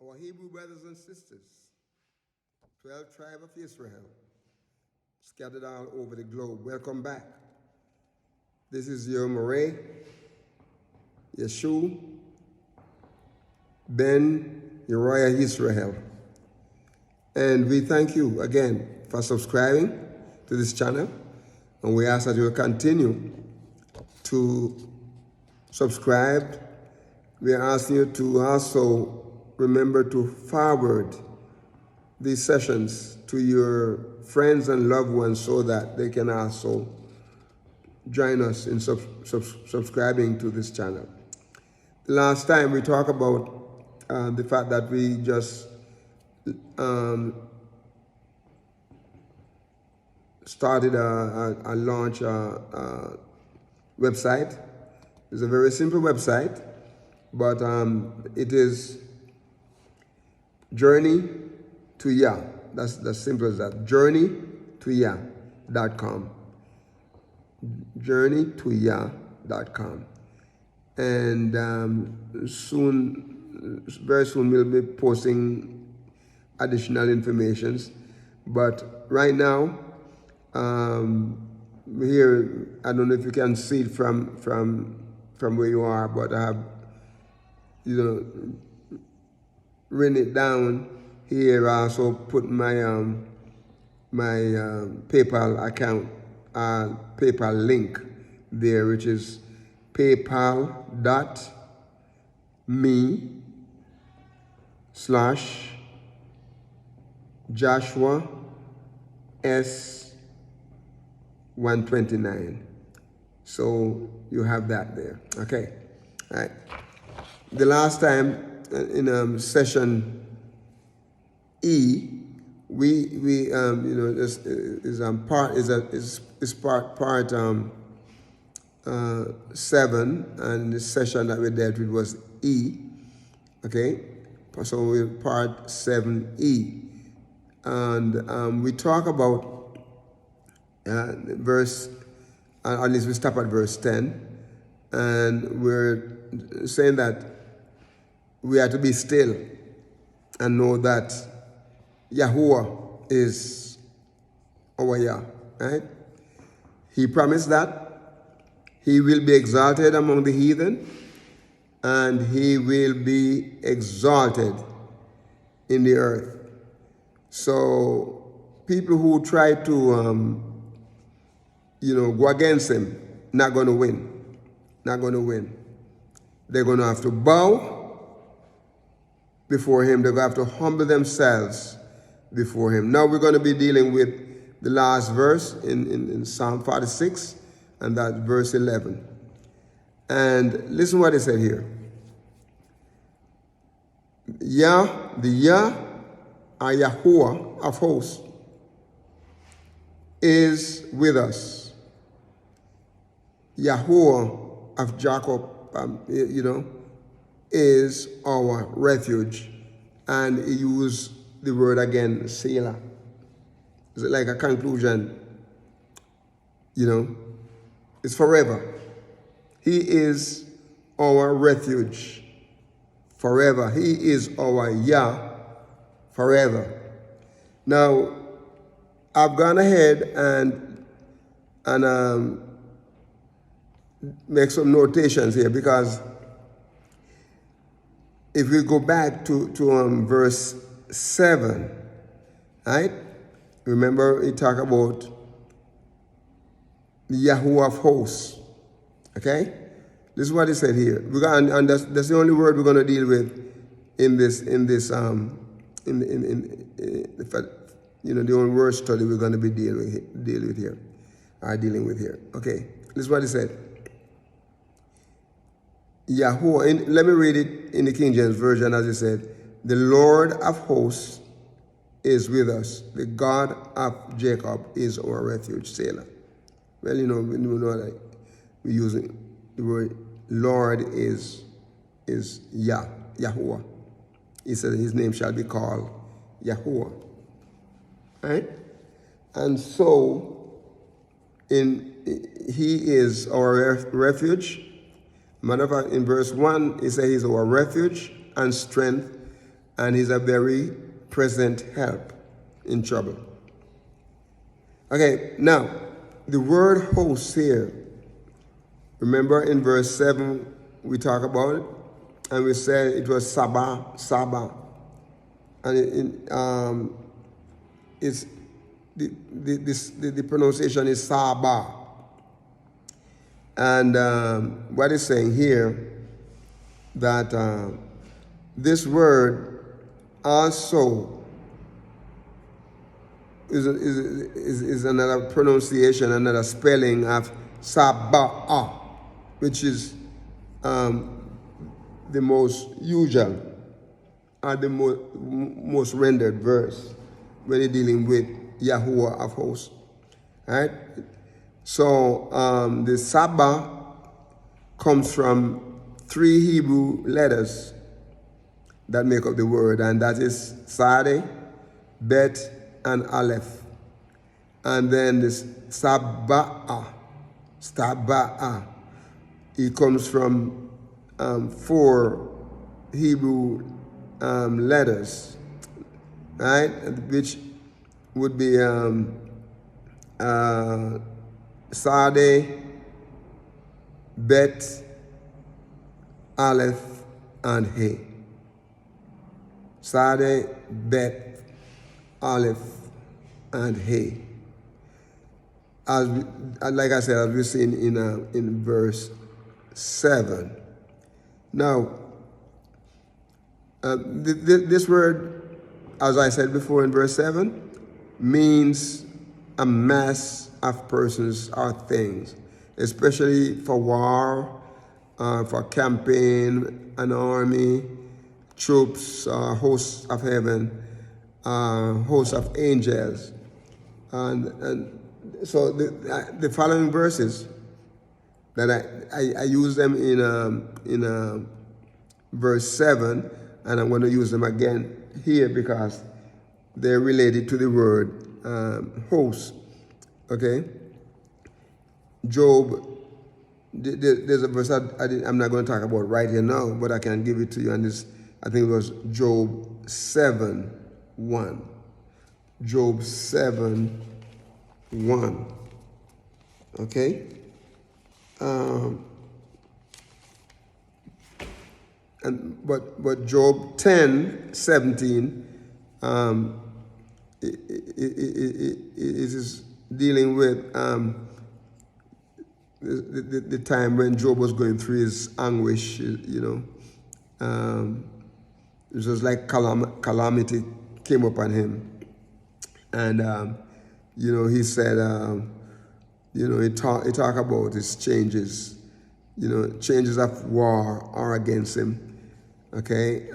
our Hebrew brothers and sisters, 12 tribes of Israel, scattered all over the globe. Welcome back. This is your Moray, Yeshua, Ben YAHUAH Israel. And we thank you again for subscribing to this channel. And we ask that you will continue to subscribe. We are asking you to also remember to forward these sessions to your friends and loved ones so that they can also join us in subscribing to this channel. Last time we talked about the fact that we just started a launch website. It's a very simple website, but it is Journey to Yah. That's as simple as that. JourneyToYah.com. JourneyToYah.com. And very soon we'll be posting additional informations. But right now, here, I don't know if you can see it from where you are, but I have, written it down here. I also put my PayPal account, PayPal link there, which is paypal.me/Joshua S129. So you have that there. Okay. All right. The last time in session E, we this is part 7, and the session that we dealt with was E. Okay, so we're part 7E, and we talk about verse, at least we stop at verse 10, and we're saying that we are to be still and know that YAHUAH is our Yah, right? He promised that he will be exalted among the heathen, and he will be exalted in the earth. So people who try to go against him, not going to win. Not going to win. They're going to have to bow before him. They're going to have to humble themselves before him. Now we're going to be dealing with the last verse in Psalm 46, and that's verse 11. And listen what it said here. Yah, the Yah, or YAHUAH of hosts, is with us. YAHUAH of Jacob, is our refuge. And he used the word again, Selah. Is it like a conclusion? It's forever. He is our refuge forever. He is our Yah forever. Now, I've gone ahead and make some notations here, because if we go back to verse 7, right? Remember, he talked about the YAHUAH of hosts. Okay? This is what he said here. And that's the only word we're going to deal with in the only word study we're going to be dealing with here. Okay. This is what he said. YAHUAH, let me read it in the King James Version, as he said, the Lord of hosts is with us. The God of Jacob is our refuge. Selah. Well, we know that we're using the word Lord is Yah, YAHUAH. He said his name shall be called YAHUAH. Right? And so, he is our refuge. Matter of fact, in verse 1, he says he's our refuge and strength and he's a very present help in trouble. Okay, now, the word host here, remember in verse 7 we talk about it, and we said it was Sabah, and it's the pronunciation is Sabah. And what it's saying here, that this word also is another pronunciation, another spelling of Sabah, which is the most usual or the most rendered verse when you're dealing with Yahuwah of hosts. Right? So the Sabah comes from 3 Hebrew letters that make up the word, and that is Sade, Bet, and Aleph. And then this Sabah, it comes from 4 Hebrew letters, right? Which would be Sade, Bet, Aleph, and He. Sade, Bet, Aleph, and He. Like I said, as we've seen in verse 7. Now, this word, as I said before in verse 7, means a mass of persons or things, especially for war, for campaign, an army, troops, hosts of heaven, hosts of angels. And so the following verses that I use them in verse 7, and I'm going to use them again here because they're related to the word host. Okay? Job, there's a verse I'm not going to talk about right here now, but I can give it to you. And this, I think it was Job 7:1. Job 7:1. Okay? But Job 10:17 it is dealing with the time when Job was going through his anguish. It was just like calamity came upon him, and he said, he talk about his changes, changes of war are against him. Okay,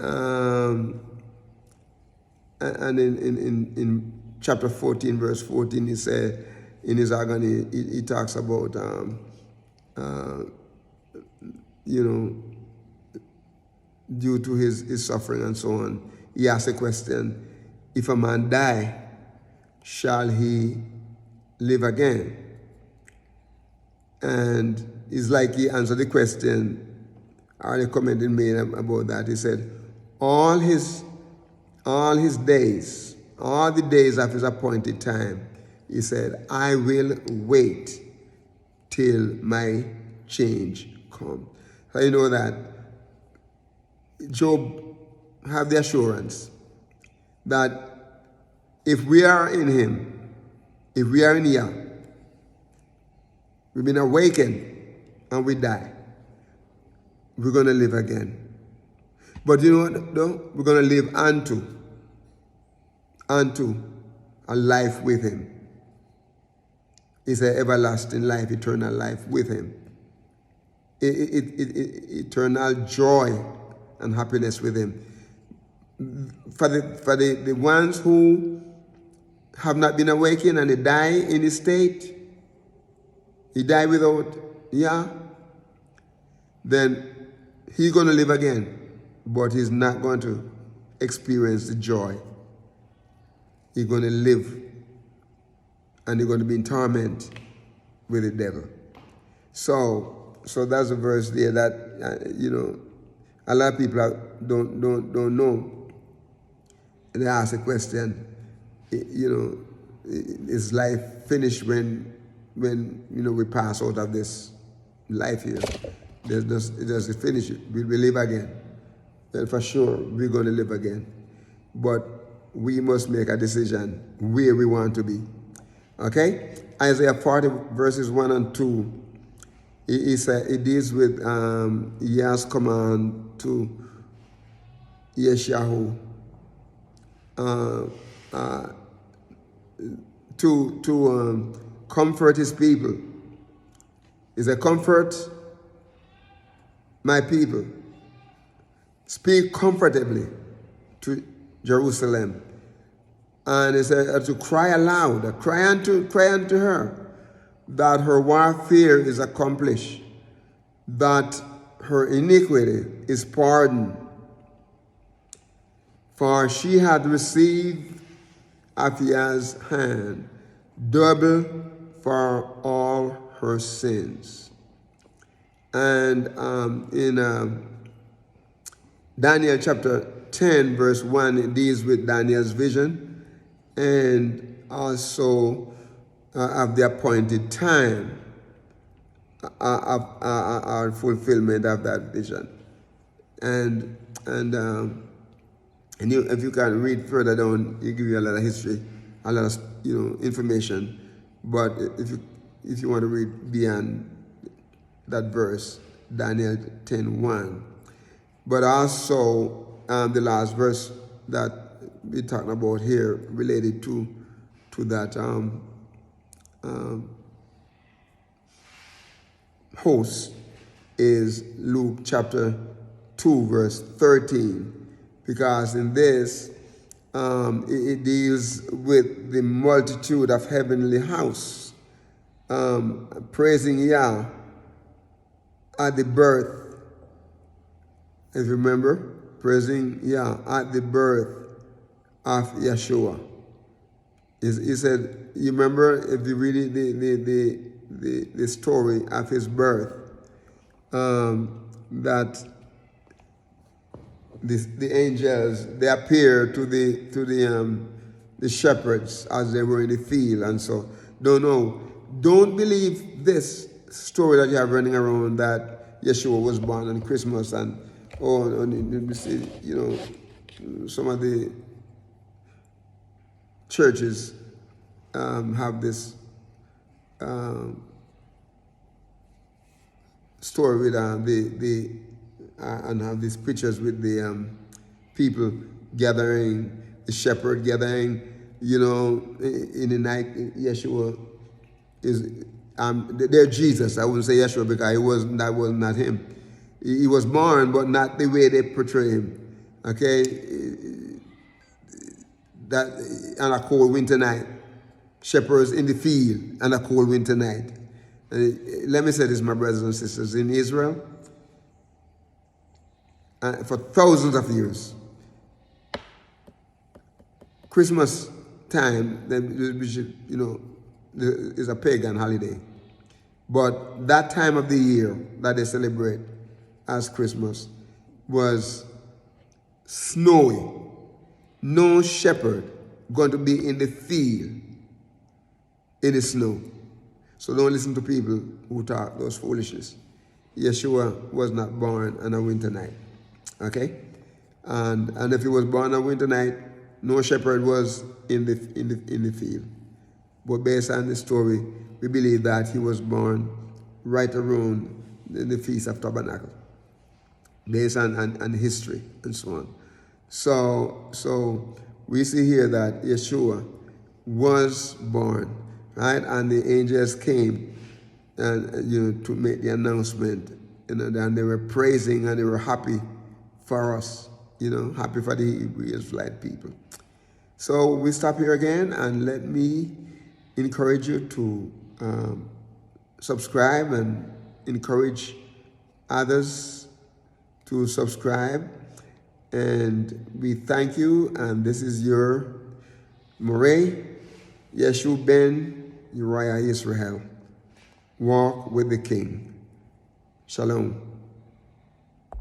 and in chapter 14, verse 14, he said, in his agony, he talks about, due to his suffering and so on. He asked a question, if a man die, shall he live again? And it's like he answered the question, or the comment he made about that. He said, all his days, all the days of his appointed time, he said, I will wait till my change comes. So you know that Job have the assurance that if we are in him, if we are in Yah, we've been awakened and we die, we're going to live again. But you know what, though? We're going to live unto a life with him. It's an everlasting life, eternal life with him. Eternal joy and happiness with him. For the ones who have not been awakened and they die in his state, he died without Yah, then he's going to live again, but he's not going to experience the joy. He's going to live, and he's going to be in torment with the devil. So that's a verse there that a lot of people don't know. And they ask the question, is life finished when we pass out of this life here? Does it finish? Will we live again? Well, for sure, we're going to live again. But we must make a decision where we want to be. Okay? Isaiah 40 verses 1 and 2. It deals with Yah's command to YAHUAH to comfort his people. He said, comfort my people. Speak comfortably to Jerusalem. And he said to cry aloud, cry unto her, that her warfare is accomplished, that her iniquity is pardoned. For she had received of Yah's hand double for all her sins. And in Daniel chapter 10 verse 1, it deals with Daniel's vision and also of the appointed time of fulfillment of that vision. And if you can read further down, it gives you a lot of history, a lot of information. But if you want to read beyond that verse, Daniel 10:1. But also the last verse that we're talking about here related to that host is Luke chapter 2 verse 13, because in this it deals with the multitude of heavenly hosts praising Yah at the birth. If you remember, praising Yah at the birth of Yeshua. He said, you remember, if you read the story of his birth, that the angels, they appeared to the shepherds as they were in the field, and so don't believe this story that you have running around that Yeshua was born on Christmas and some of the churches have this story with and have these pictures with the people gathering, the shepherd gathering, in the night. Yeshua is they're Jesus. I wouldn't say Yeshua because that was not him. He was born, but not the way they portray him. Okay, that on a cold winter night, shepherds in the field on a cold winter night. Let me say this, my brothers and sisters, in Israel, for thousands of years, Christmas time, is a pagan holiday. But that time of the year that they celebrate as Christmas was snowy. No shepherd going to be in the field in the snow. So don't listen to people who talk those foolishness. Yeshua was not born on a winter night. Okay? And if he was born on a winter night, no shepherd was in the field. But based on the story, we believe that he was born right around the Feast of Tabernacle, based on history and so on. So we see here that Yeshua was born, right? And the angels came and to make the announcement, and they were praising and they were happy for us, happy for the Hebrew Israelite people. So we stop here again, and let me encourage you to subscribe and encourage others to subscribe. And we thank you, and this is your Moreh Yeshua ben Uriah Israel. Walk with the King. Shalom.